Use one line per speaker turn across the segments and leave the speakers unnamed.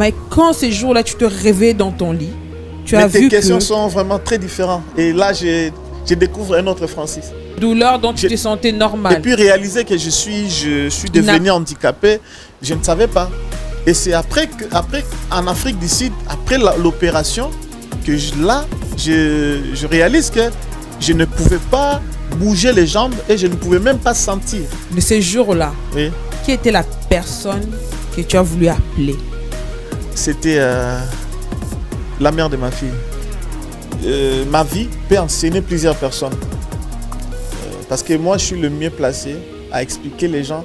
Mais quand ces jours-là, tu te réveilles dans ton lit, tu as vu que...
tes questions sont vraiment très différentes. Et là, je découvre un autre Francis.
Douleur dont tu te sentais normal.
Et puis réaliser que je suis devenu handicapé, je ne savais pas. Et c'est après, en Afrique du Sud, après l'opération, que je réalise que je ne pouvais pas bouger les jambes et je ne pouvais même pas sentir.
De ces jours-là,
oui.
Qui était la personne que tu as voulu appeler?
C'était la mère de ma fille. Ma vie peut enseigner plusieurs personnes. Parce que moi, je suis le mieux placé à expliquer les gens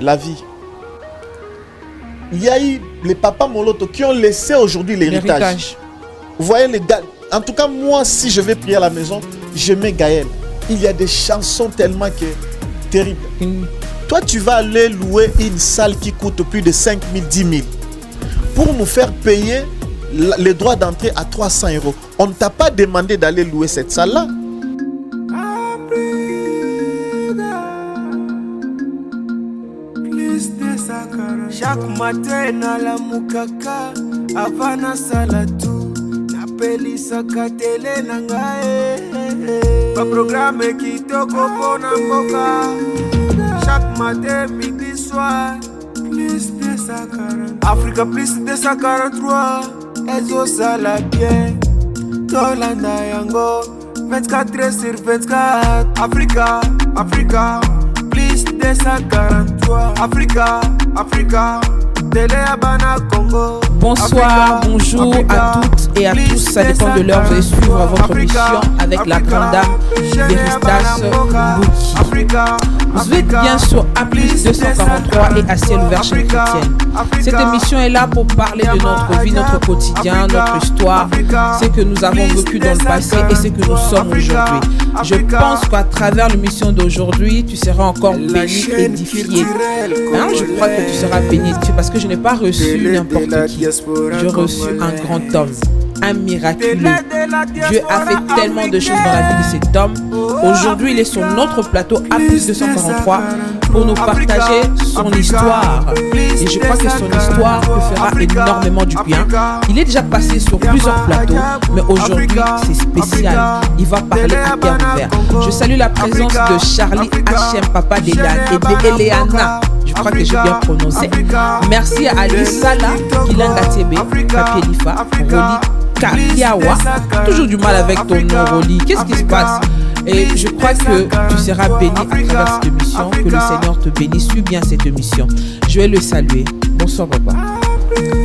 la vie. Il y a eu les papas Moloto qui ont laissé aujourd'hui l'héritage. Vous voyez les gars. En tout cas, moi, si je vais prier à la maison, je mets Gaël. Il y a des chansons tellement terribles. Toi, tu vas aller louer une salle qui coûte plus de 5 000, 10 000 pour nous faire payer les droits d'entrée à 300 €. On ne t'a pas demandé d'aller louer cette salle-là.
Chaque matin na la mukaka avana salatu na pelisa katele na ngae ba programme kitoko pona mboka chaque matin midi soir plus de 140 Africa plus de 143 ezo sala bien Tolanda yango 24/24 Africa plus de 143 Africa télé Abana Congo.
Bonsoir,
Africa,
bonjour
Africa,
à toutes et à tous, ça dépend de l'heure. Vous allez suivre votre mission avec la grande dame Véristas Bouki. Vous êtes bien sur Aplis 243 et à ciel ouvert chaîne chrétienne. Cette émission est là pour parler de notre vie, notre quotidien, notre histoire, ce que nous avons vécu dans le passé et ce que nous sommes aujourd'hui. Je pense qu'à travers l'émission d'aujourd'hui, tu seras encore béni, édifié. Je crois que tu seras béni parce que je n'ai pas reçu n'importe qui. J'ai reçu un grand homme, un miraculeux. Dieu a fait tellement de choses dans la vie de cet homme. Aujourd'hui, il est sur notre plateau Aplis 243 pour nous partager son histoire. Et je crois que son histoire nous fera énormément du bien. Il est déjà passé sur plusieurs plateaux, mais aujourd'hui, c'est spécial. Il va parler à cœur ouvert. Je salue la présence de Charlie H.M. Papa d'Elan et d'Eleana. Je crois que j'ai bien prononcé. Merci à Ali Salah, Kilanga Tebe, Papier Lifa, Roli Kakiawa. Toujours du mal avec ton nom, Roli. Qu'est-ce qui se passe? Et je crois que tu seras béni à travers cette émission. Que le Seigneur te bénisse. Suis bien cette émission. Je vais le saluer. Bonsoir, papa.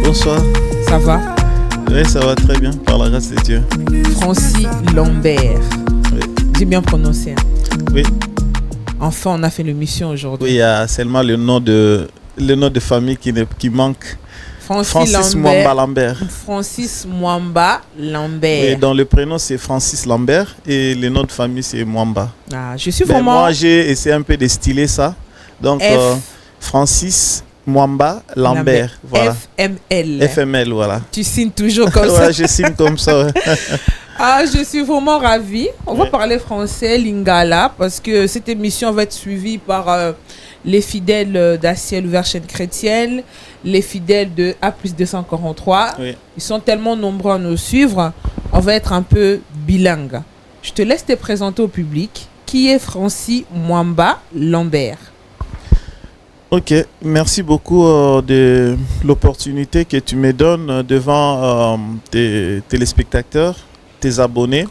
Bonsoir.
Ça va?
Oui, ça va très bien, par la grâce de Dieu.
Francis Lambert.
Oui.
J'ai bien prononcé. Hein?
Oui.
Enfin, on a fait l'émission aujourd'hui.
Oui, il y a seulement le nom de famille qui manque. Francis Mwamba Lambert.
Francis Mwamba Lambert.
Et dans le prénom, c'est Francis Lambert et le nom de famille, c'est Mwamba.
Ah, je suis vraiment...
Moi, j'ai essayé un peu de styler ça. Donc, Francis Mwamba Lambert. Voilà.
FML.
FML, voilà.
Tu signes toujours comme ça.
Ouais, je signe comme ça. Ouais.
Je suis vraiment ravie. On va parler français, Lingala, parce que cette émission va être suivie par les fidèles d'Aciel Ouvert Chaîne Chrétienne, les fidèles de Aplis 243.
Oui.
Ils sont tellement nombreux à nous suivre. On va être un peu bilingue. Je te laisse te présenter au public. Qui est Francis Mwamba Lambert?
Ok, merci beaucoup de l'opportunité que tu me donnes devant tes téléspectateurs, tes abonnés.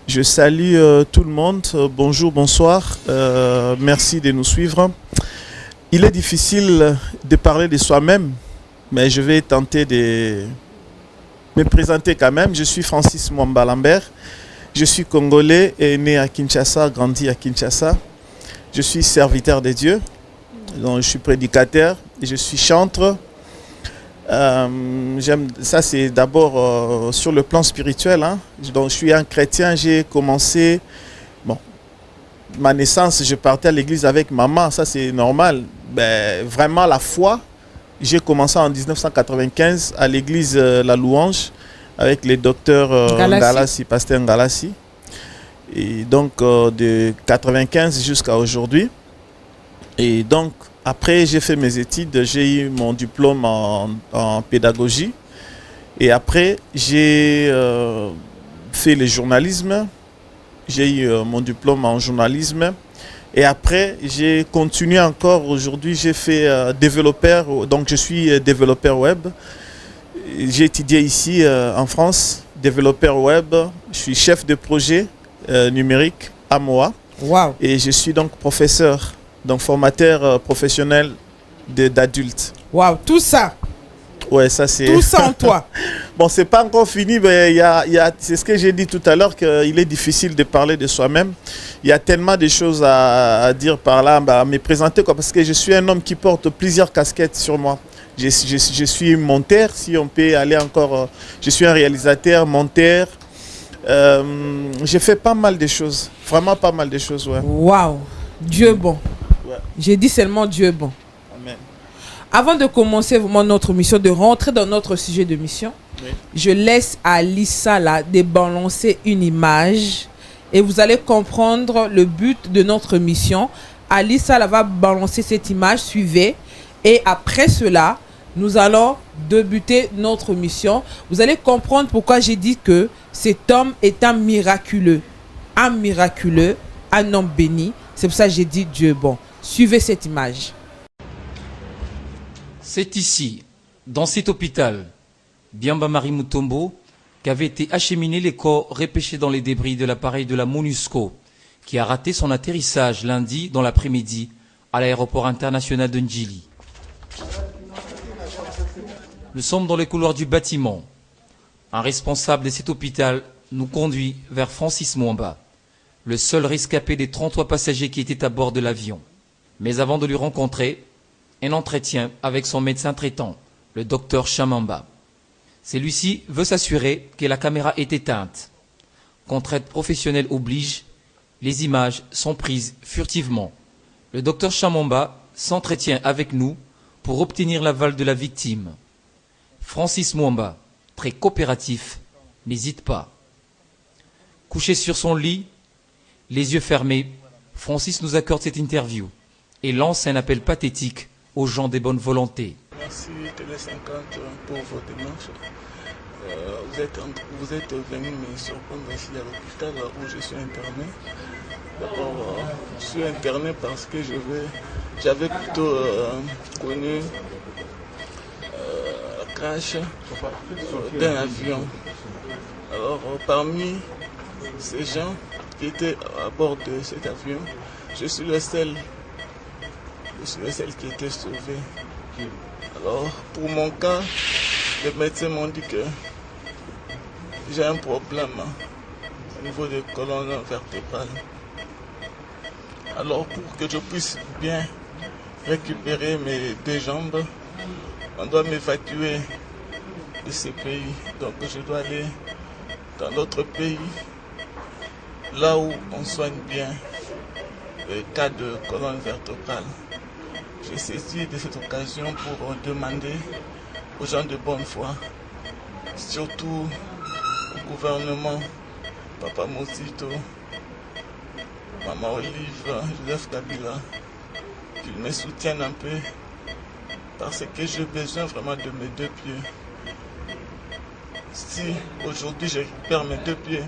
Je salue tout le monde. Bonjour, bonsoir. Merci de nous suivre. Il est difficile de parler de soi-même, mais je vais tenter de me présenter quand même. Je suis Francis Mwamba Lambert. Je suis congolais et né à Kinshasa, grandi à Kinshasa. Je suis serviteur de Dieu. Donc, je suis prédicateur et je suis chanteur. Ça, c'est d'abord sur le plan spirituel. Hein. Donc, je suis un chrétien. J'ai commencé... ma naissance, je partais à l'église avec maman. Ça, c'est normal. Vraiment, la foi, j'ai commencé en 1995 à l'église La Louange avec les docteurs Ngalassi, pasteur Ngalassi. Et donc, de 95 jusqu'à aujourd'hui. Et donc, Après, j'ai fait mes études, j'ai eu mon diplôme en pédagogie. Et après, j'ai fait le journalisme. J'ai eu mon diplôme en journalisme. Et après, j'ai continué encore. Aujourd'hui, j'ai fait développeur. Donc, je suis développeur web. J'ai étudié ici en France, développeur web. Je suis chef de projet numérique à MOA.
Wow.
Et je suis donc professeur, donc formateur professionnel d'adultes.
Wow, tout ça.
Ouais, ça c'est...
Tout ça en toi.
Bon, c'est pas encore fini, mais c'est ce que j'ai dit tout à l'heure, qu'il est difficile de parler de soi-même. Il y a tellement de choses à dire par là, à me présenter, quoi, parce que je suis un homme qui porte plusieurs casquettes sur moi. Je suis monteur, si on peut aller encore. Je suis un réalisateur, monteur. J'ai fait pas mal de choses, vraiment pas mal de choses. Ouais.
Waouh, Dieu est bon.
Ouais.
J'ai dit seulement Dieu est bon.
Amen.
Avant de commencer vraiment notre mission, de rentrer dans notre sujet de mission, oui, je laisse à Lisa là de balancer une image et vous allez comprendre le but de notre mission. Alissa là va balancer cette image, suivez, et après cela, nous allons débuter notre mission. Vous allez comprendre pourquoi j'ai dit que cet homme est un miraculeux, un homme béni. C'est pour ça que j'ai dit Dieu est bon. Suivez cette image.
C'est ici, dans cet hôpital, Biamba Marie Mutombo, qu'avaient été acheminés les corps repêchés dans les débris de l'appareil de la MONUSCO, qui a raté son atterrissage lundi dans l'après-midi à l'aéroport international de Ndjili. Nous sommes dans les couloirs du bâtiment. Un responsable de cet hôpital nous conduit vers Francis Mwamba, le seul rescapé des 33 passagers qui étaient à bord de l'avion. Mais avant de lui rencontrer, un entretien avec son médecin traitant, le docteur Chamamba. Celui-ci veut s'assurer que la caméra est éteinte. Contrainte professionnelle oblige, les images sont prises furtivement. Le docteur Chamamba s'entretient avec nous pour obtenir l'aval de la victime. Francis Mwamba, très coopératif, n'hésite pas. Couché sur son lit, les yeux fermés, Francis nous accorde cette interview et lance un appel pathétique aux gens des bonnes volontés.
Merci Télé 50 pour vos démarches. Vous êtes venu me surprendre ici à l'hôpital où je suis interné. D'abord, je suis interné parce que j'avais plutôt connu la crash d'un avion. Alors, parmi ces gens qui étaient à bord de cet avion, je suis le seul qui était sauvé. Alors, pour mon cas, les médecins m'ont dit que j'ai un problème au niveau des colonnes vertébrales. Alors, pour que je puisse bien récupérer mes deux jambes, on doit m'évacuer de ce pays. Donc, je dois aller dans d'autres pays, là où on soigne bien les cas de colonne vertébrale. J'ai saisi de cette occasion pour demander aux gens de bonne foi, surtout au gouvernement, Papa Mosito, Maman Olive, Joseph Kabila, qu'ils me soutiennent un peu parce que j'ai besoin vraiment de mes deux pieds. Si aujourd'hui je récupère mes deux pieds,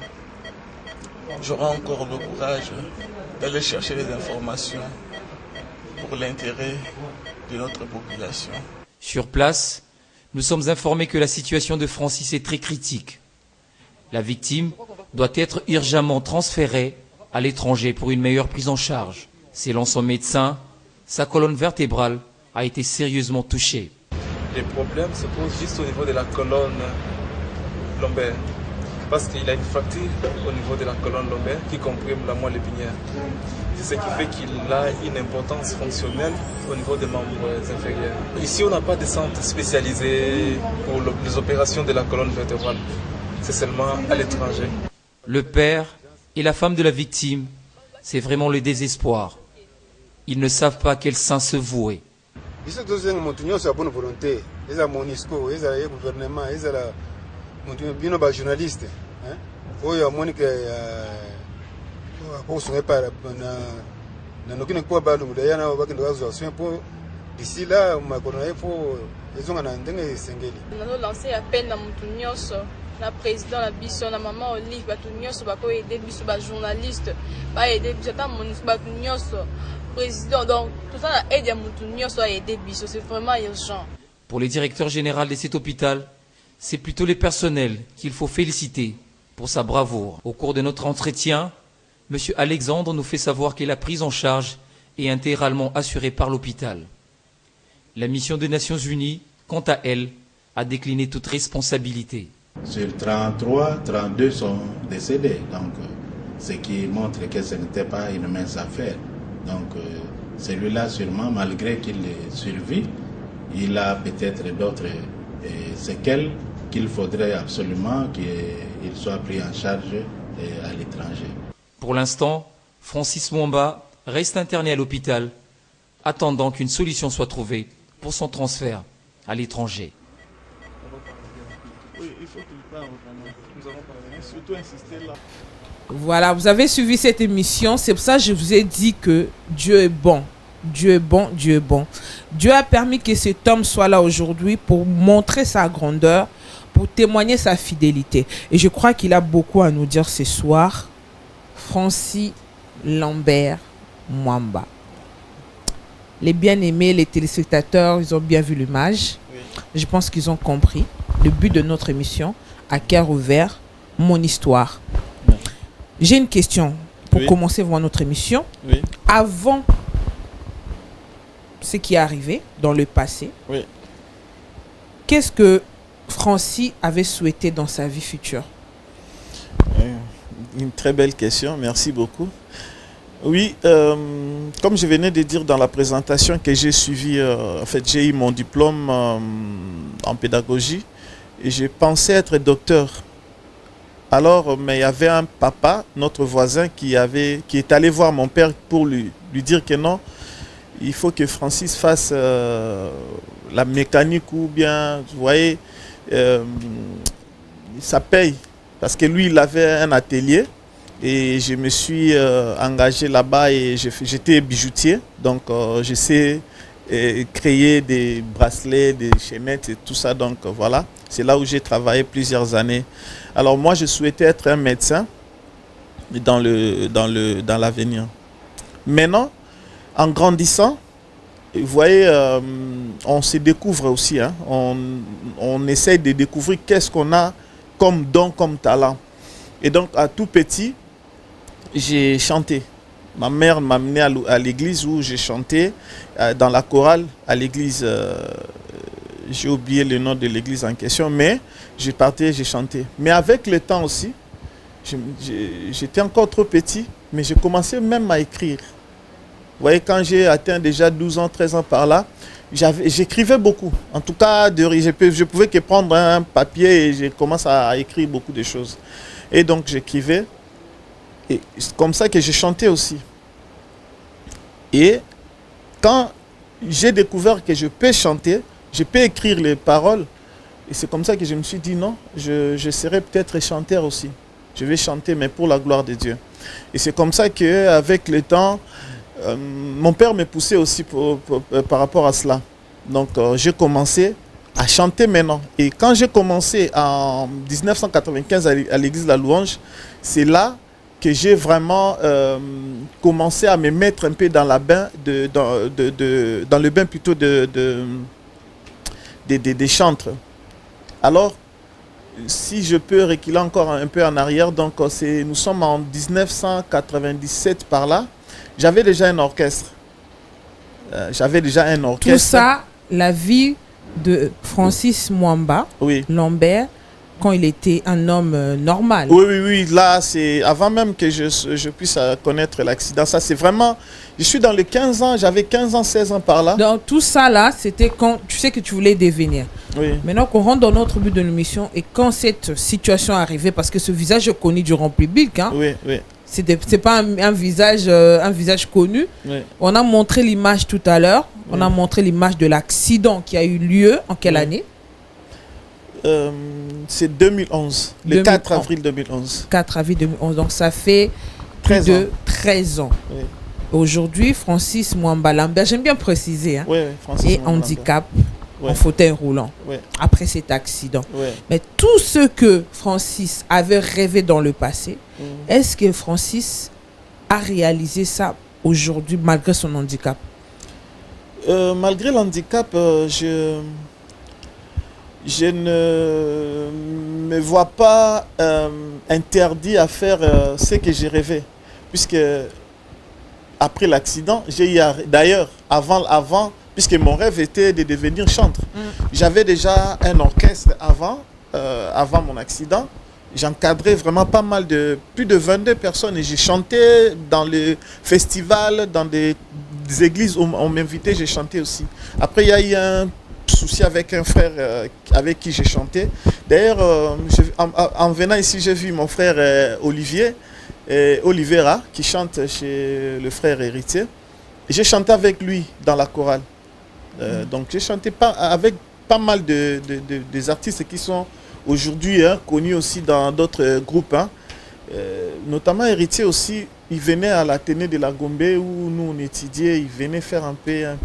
j'aurai encore le courage d'aller chercher les informations pour l'intérêt de notre population.
Sur place, nous sommes informés que la situation de Francis est très critique. La victime doit être urgemment transférée à l'étranger pour une meilleure prise en charge. Selon son médecin, sa colonne vertébrale a été sérieusement touchée.
Les problèmes se posent juste au niveau de la colonne lombaire, parce qu'il a une fracture au niveau de la colonne lombaire qui comprime la moelle épinière. C'est ce qui fait qu'il a une importance fonctionnelle au niveau des membres inférieurs. Ici, on n'a pas de centre spécialisé pour les opérations de la colonne vertébrale. C'est seulement à l'étranger.
Le père et la femme de la victime, c'est vraiment le désespoir. Ils ne savent pas quel sein se vouer.
Ici, tous les gens sont bonne volonté. Ils ont MONUSCO, ils ont le gouvernement, ils ont les journalistes. Ils ont Monique. Pour D'ici là, il faut ils ont un endroit sengeli.
Nous avons lancé appel à Moutounios, la président, la biso, la maman Olive, Moutounios, pour aider biso, les journalistes, pour aider biso, Moutounios, président. Donc tout ça aide à Moutounios à aider biso, c'est vraiment urgent.
Pour les directeurs généraux de cet hôpital, c'est plutôt les personnels qu'il faut féliciter pour sa bravoure. Au cours de notre entretien, M. Alexandre nous fait savoir que la prise en charge est intégralement assurée par l'hôpital. La mission des Nations Unies, quant à elle, a décliné toute responsabilité.
Sur 33, 32 sont décédés, donc ce qui montre que ce n'était pas une mince affaire. Donc celui-là, sûrement, malgré qu'il survit, il a peut-être d'autres séquelles qu'il faudrait absolument qu'il soit pris en charge à l'étranger.
Pour l'instant, Francis Mwamba reste interné à l'hôpital, attendant qu'une solution soit trouvée pour son transfert à l'étranger.
Oui, il faut qu'il parle vraiment. Nous avons parlé. Surtout insister là.
Voilà, vous avez suivi cette émission. C'est pour ça que je vous ai dit que Dieu est bon. Dieu est bon, Dieu est bon. Dieu a permis que cet homme soit là aujourd'hui pour montrer sa grandeur, pour témoigner sa fidélité. Et je crois qu'il a beaucoup à nous dire ce soir. Francis Lambert Mwamba. Les bien-aimés, les téléspectateurs, ils ont bien vu l'image. Oui. Je pense qu'ils ont compris le but de notre émission, à cœur ouvert, mon histoire. Oui. J'ai une question pour commencer voir notre émission. Oui. Avant ce qui est arrivé dans le passé, qu'est-ce que Francis avait souhaité dans sa vie future?
Une très belle question, merci beaucoup. Oui, comme je venais de dire dans la présentation que j'ai suivi, en fait j'ai eu mon diplôme en pédagogie et j'ai pensé être docteur. Alors, mais il y avait un papa, notre voisin, qui est allé voir mon père pour lui dire que non, il faut que Francis fasse la mécanique ou bien, vous voyez, ça paye. Parce que lui, il avait un atelier. Et je me suis engagé là-bas et j'étais bijoutier. Donc, je sais créer des bracelets, des chaînettes et tout ça. Donc, voilà. C'est là où j'ai travaillé plusieurs années. Alors, moi, je souhaitais être un médecin dans l'avenir. Maintenant, en grandissant, vous voyez, on se découvre aussi. Hein. On essaye de découvrir qu'est-ce qu'on a comme don, comme talent. Et donc, à tout petit, j'ai chanté. Ma mère m'a amené à l'église où j'ai chanté dans la chorale à l'église. J'ai oublié le nom de l'église en question, mais j'ai parti, j'ai chanté. Mais avec le temps aussi, j'étais encore trop petit, mais j'ai commencé même à écrire. Vous voyez, quand j'ai atteint déjà 12 ans, 13 ans par là, j'écrivais beaucoup. En tout cas, je pouvais que prendre un papier et j'ai commencé à écrire beaucoup de choses. Et donc, j'écrivais. Et c'est comme ça que j'ai chanté aussi. Et quand j'ai découvert que je peux chanter, je peux écrire les paroles, et c'est comme ça que je me suis dit non, je serai peut-être chanteur aussi. Je vais chanter, mais pour la gloire de Dieu. Et c'est comme ça qu'avec le temps, mon père me poussait aussi par rapport à cela. Donc, j'ai commencé à chanter maintenant. Et quand j'ai commencé en 1995 à l'église de la Louange, c'est là que j'ai vraiment commencé à me mettre un peu dans le bain plutôt des chantres. Alors, si je peux reculer encore un peu en arrière, donc nous sommes en 1997 par là, j'avais déjà un orchestre.
Tout ça, la vie de Francis Mwamba, Lambert, quand il était un homme normal.
Oui, là, c'est avant même que je puisse connaître l'accident. Ça, c'est vraiment... Je suis dans les 15 ans, j'avais 15 ans, 16 ans par là.
Donc, tout ça, là, c'était quand tu sais que tu voulais devenir. Oui. Maintenant qu'on rentre dans notre but de l'émission et quand cette situation est arrivée, parce que ce visage est connu du grand public, hein,
oui.
C'est pas un visage connu. Oui. On a montré l'image tout à l'heure. On a montré l'image de l'accident qui a eu lieu en quelle année?
C'est 2011, le 4 avril 2011.
4 avril 2011, donc ça fait plus de 13 ans. Oui. Aujourd'hui, Francis Mwamba Lambert, j'aime bien préciser, hein,
Francis
et
Mwamba
handicap
Lambert.
en fauteuil roulant après cet accident. Mais tout ce que Francis avait rêvé dans le passé, est-ce que Francis a réalisé ça aujourd'hui malgré son handicap?
Malgré l'handicap, je ne me vois pas interdit à faire ce que j'ai rêvé. Puisque après l'accident, d'ailleurs, avant, puisque mon rêve était de devenir chanteur. J'avais déjà un orchestre avant mon accident. J'encadrais vraiment pas mal plus de 22 personnes et j'ai chanté dans les festivals, dans des églises où on m'invitait, j'ai chanté aussi. Après, il y a eu un souci avec un frère avec qui j'ai chanté. D'ailleurs, en venant ici, j'ai vu mon frère Olivier. Olivera qui chante chez le frère héritier. J'ai chanté avec lui dans la chorale. Donc j'ai chanté avec pas mal des artistes qui sont aujourd'hui connus aussi dans d'autres groupes. Notamment héritier aussi, il venait à l'Athénée de la Gombe où nous on étudiait, il venait faire un peu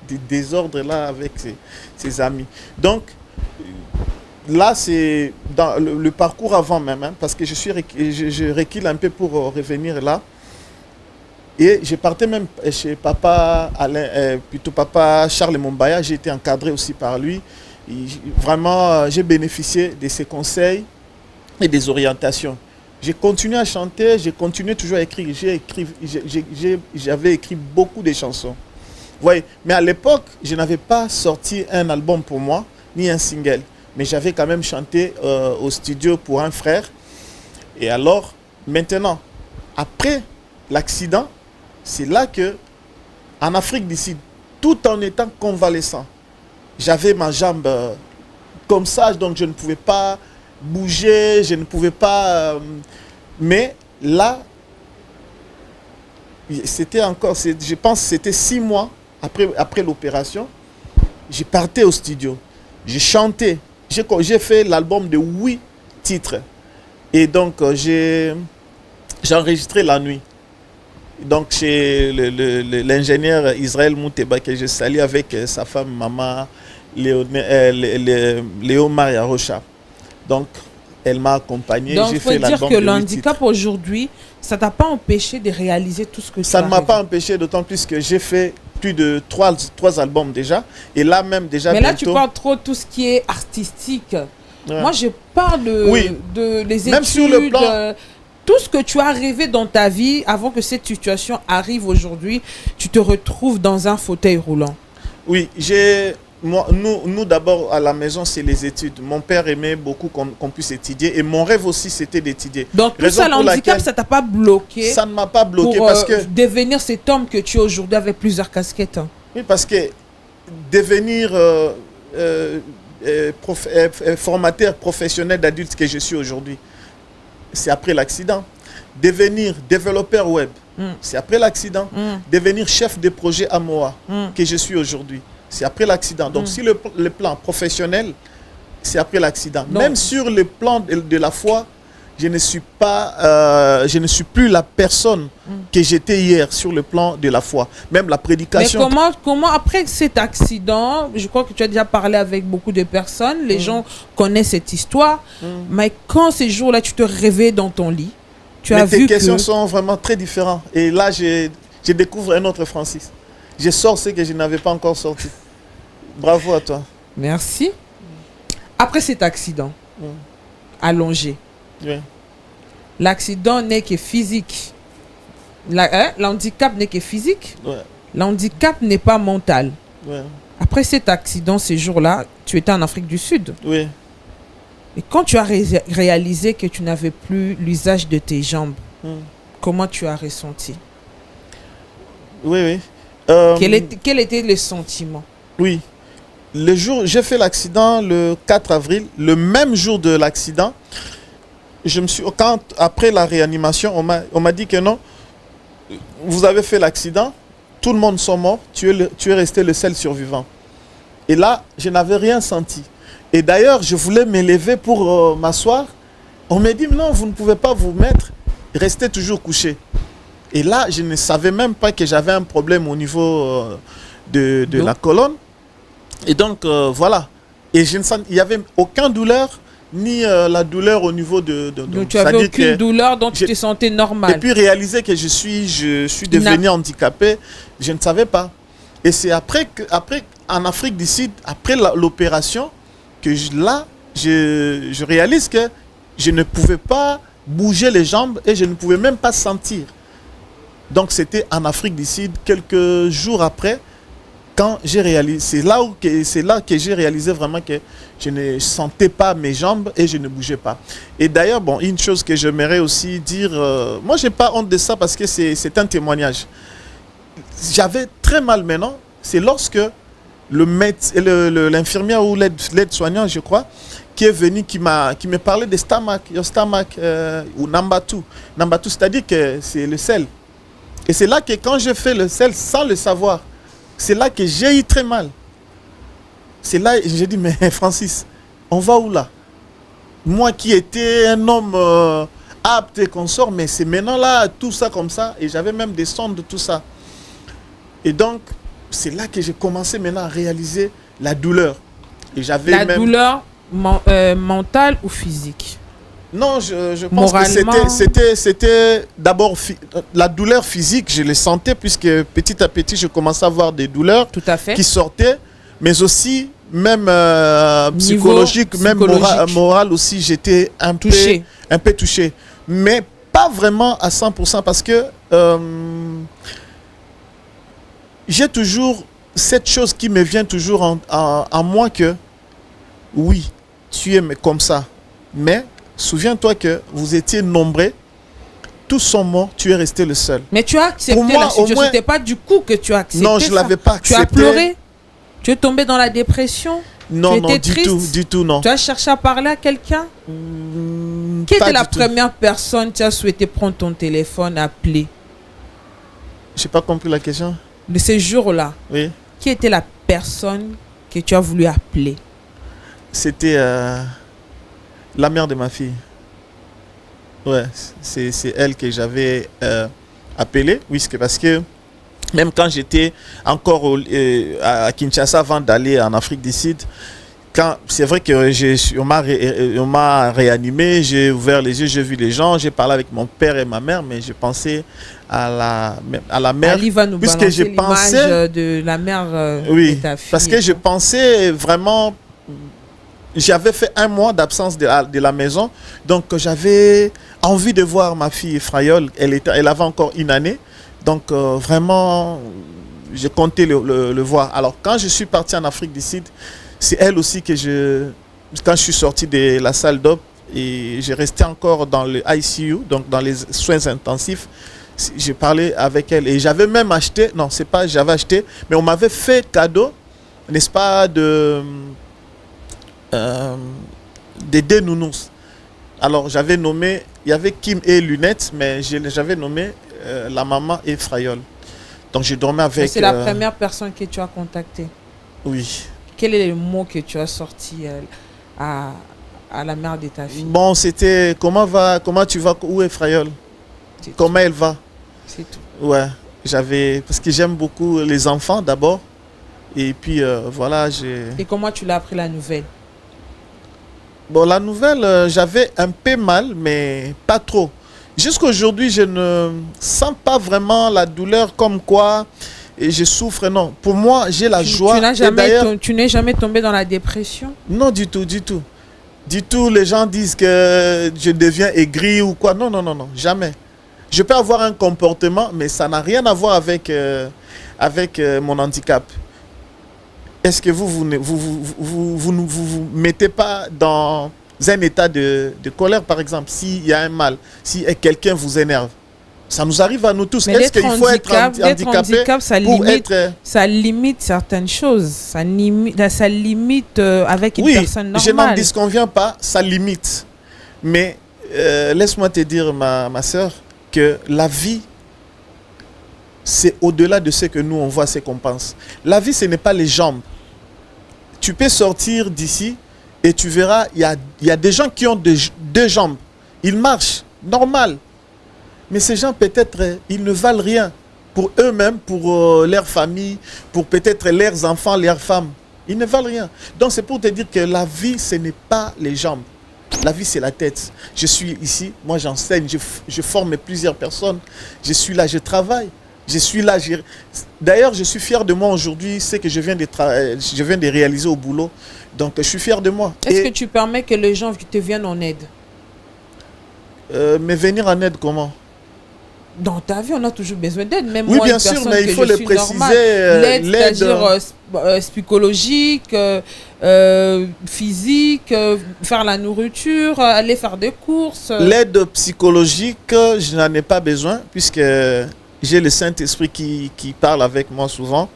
de désordre là avec ses amis. Donc là, c'est dans le parcours avant même, parce que je recule un peu pour revenir là. Et je partais même chez papa Charles Mombaya, j'ai été encadré aussi par lui. Vraiment, j'ai bénéficié de ses conseils et des orientations. J'ai continué à chanter, j'ai continué toujours à écrire. J'avais écrit beaucoup de chansons. Vous voyez, mais à l'époque, je n'avais pas sorti un album pour moi, ni un single. Mais j'avais quand même chanté au studio pour un frère. Et alors, maintenant, après l'accident, c'est là que, en Afrique d'ici, tout en étant convalescent, j'avais ma jambe comme ça, donc je ne pouvais pas bouger, je ne pouvais pas... mais là, c'était encore, je pense que c'était 6 mois après l'opération, j'ai parti au studio, j'ai chanté. J'ai fait l'album de 8 titres. Et donc, j'ai enregistré la nuit. Donc, chez l'ingénieur Israël Mouteba, que je salue avec sa femme, maman Léo Maria Rocha. Donc, elle m'a accompagné.
Donc, il faut dire que l'handicap aujourd'hui, ça ne t'a pas empêché de réaliser tout ce que tu as
Ça ne m'a
rêvé.
pas empêché, d'autant plus que j'ai fait plus de 3 albums déjà. Et là même déjà
mais là,
bientôt...
tu parles trop de tout ce qui est artistique.
Ouais.
Moi, je parle de les études,
même sur le plan...
tout ce que tu as rêvé dans ta vie avant que cette situation arrive aujourd'hui, tu te retrouves dans un fauteuil roulant.
Oui, nous d'abord à la maison, c'est les études. Mon père aimait beaucoup qu'on puisse étudier et mon rêve aussi c'était d'étudier.
Donc tout ça, l'handicap, ça t'a pas bloqué?
Ça ne m'a pas bloqué
pour,
parce que
devenir cet homme que tu es aujourd'hui avec plusieurs casquettes.
Oui, parce que devenir formateur professionnel d'adulte que je suis aujourd'hui, c'est après l'accident. Devenir développeur web, c'est après l'accident. Devenir chef de projet AMOA, que je suis aujourd'hui, c'est après l'accident. Donc, sur le plan professionnel, c'est après l'accident. Même sur le plan de la foi, je ne suis plus la personne que j'étais hier sur le plan de la foi. Même la prédication.
Mais comment après cet accident, je crois que tu as déjà parlé avec beaucoup de personnes, les gens connaissent cette histoire, mais quand ces jours-là, tu te réveilles dans ton lit, tu as vu que...
Tes questions sont vraiment très différentes. Et là, je découvre un autre Francis. Je sors ce que je n'avais pas encore sorti. Bravo à toi.
Merci. Après cet accident, allongé, l'accident n'est que physique. L'handicap n'est que physique. L'handicap n'est pas mental. Après cet accident, ces jours-là, tu étais en Afrique du Sud.
Oui.
Et quand tu as réalisé que tu n'avais plus l'usage de tes jambes, comment tu as ressenti?
Oui.
Quel était le sentiment?
Oui. Le jour, j'ai fait l'accident le 4 avril, le même jour de l'accident. Après la réanimation, on m'a dit que non, vous avez fait l'accident, tout le monde sont morts, tu es resté le seul survivant. Et là, je n'avais rien senti. Et d'ailleurs, je voulais me lever pour m'asseoir. On m'a dit non, vous ne pouvez pas vous mettre, restez toujours couché. Et là, je ne savais même pas que j'avais un problème au niveau de la colonne. Et donc, voilà. Et il n'y avait aucune douleur, ni la douleur au niveau de
donc, tu n'avais aucune douleur, donc tu te sentais normal.
Et puis, réaliser que je suis devenu handicapé, je ne savais pas. Et c'est après, en Afrique du Sud, après l'opération, que je réalise que je ne pouvais pas bouger les jambes et je ne pouvais même pas sentir. Donc c'était en Afrique du Sud, quelques jours après, quand j'ai réalisé, c'est là que j'ai réalisé vraiment que je ne sentais pas mes jambes et je ne bougeais pas. Et d'ailleurs, bon, une chose que j'aimerais aussi dire, moi j'ai pas honte de ça parce que c'est un témoignage. J'avais très mal maintenant, c'est lorsque l'infirmière ou l'aide-soignant, je crois, qui est venu, qui me parlait de stomach, ou Nambatu. Nambatu, c'est-à-dire que c'est le sel. Et c'est là que quand je fais le sel sans le savoir, c'est là que j'ai eu très mal. C'est là que j'ai dit, mais Francis, on va où là? Moi qui étais un homme apte et consort, mais c'est maintenant là, tout ça comme ça, et j'avais même des sondes de tout ça. Et donc, c'est là que j'ai commencé maintenant à réaliser la douleur. Et j'avais
douleur mentale ou physique?
Non, je pense que c'était d'abord la douleur physique, je le sentais puisque petit à petit, je commençais à avoir des douleurs qui sortaient, mais aussi même psychologique, même moral aussi, j'étais un peu touché. Mais pas vraiment à 100% parce que j'ai toujours cette chose qui me vient toujours en moi que oui, tu es comme ça, mais souviens-toi que vous étiez nombreux, tous sont morts, tu es resté le seul.
Mais tu as accepté la situation, c'était pas du coup que tu as accepté.
Non, je ne l'avais pas accepté.
Tu as pleuré? Tu es tombé dans la dépression?
Non, non, du tout, non.
Tu as cherché à parler à quelqu'un? Qui était la première personne que tu as souhaité prendre ton téléphone, appeler?
Je n'ai pas compris la question.
De ces jours-là,
oui. Qui
était la personne que tu as voulu appeler?
C'était la mère de ma fille. Ouais, c'est elle que j'avais appelée. Oui, parce que même quand j'étais encore à Kinshasa avant d'aller en Afrique du Sud, c'est vrai qu'on m'a réanimé, j'ai ouvert les yeux, j'ai vu les gens, j'ai parlé avec mon père et ma mère, mais je pensais à la mère.
Ali va nous
puisque je pensais
de la mère
oui,
de ta fille.
Parce que je pensais vraiment. J'avais fait 1 mois d'absence de la maison, donc j'avais envie de voir ma fille Frayol. Elle avait encore 1 année, donc vraiment, je comptais le voir. Alors quand je suis parti en Afrique du Sud, c'est elle aussi que quand je suis sorti de la salle d'op et j'ai resté encore dans le ICU, donc dans les soins intensifs, j'ai parlé avec elle et j'avais même acheté, non c'est pas j'avais acheté, mais on m'avait fait cadeau, n'est-ce pas, des 2 nounous. Alors j'avais nommé, il y avait Kim et Lunette, mais j'avais nommé la maman et Frayol. Donc je dormais avec.
C'est la première personne que tu as contactée.
Oui.
Quel est le mot que tu as sorti à la mère de ta fille?
Bon, c'était comment tu vas, où est Frayol? Comment elle va?
C'est tout.
Ouais, parce que j'aime beaucoup les enfants d'abord. Et puis voilà,
Et comment tu l'as appris la nouvelle?
Bon, la nouvelle, j'avais un peu mal, mais pas trop. Jusqu'aujourd'hui, je ne sens pas vraiment la douleur comme quoi et je souffre. Non, pour moi, j'ai la joie.
Tu n'es jamais tombé dans la dépression?
Non, du tout, du tout. Du tout, les gens disent que je deviens aigri ou quoi. Non, non, non, non, jamais. Je peux avoir un comportement, mais ça n'a rien à voir avec mon handicap. Est-ce que vous mettez pas dans un état de colère, par exemple, s'il y a un mal, si quelqu'un vous énerve? Ça nous arrive à nous tous. Est-ce qu'il faut être handicapé pour être...
Ça limite certaines choses. Ça limite avec une personne normale.
Je n'en disconviens pas, ça limite. Mais laisse-moi te dire, ma soeur, que la vie, c'est au-delà de ce que nous, on voit, ce qu'on pense. La vie, ce n'est pas les jambes. Tu peux sortir d'ici et tu verras, il y a des gens qui ont 2 jambes. Ils marchent, normal. Mais ces gens, peut-être, ils ne valent rien pour eux-mêmes, pour leur famille, pour peut-être leurs enfants, leurs femmes. Ils ne valent rien. Donc, c'est pour te dire que la vie, ce n'est pas les jambes. La vie, c'est la tête. Je suis ici, moi j'enseigne, je forme plusieurs personnes. Je suis là, je travaille. Je suis là. D'ailleurs, je suis fier de moi aujourd'hui, c'est que je viens de réaliser au boulot. Donc, je suis fier de moi.
Est-ce que tu permets que les gens te viennent en aide?
Mais venir en aide comment?
Dans ta vie, on a toujours besoin d'aide. Même
oui,
moi,
bien sûr, mais il faut le préciser.
L'aide, c'est-à-dire psychologique, physique, faire la nourriture, aller faire des courses.
L'aide psychologique, je n'en ai pas besoin, puisque j'ai le Saint-Esprit qui parle avec moi souvent.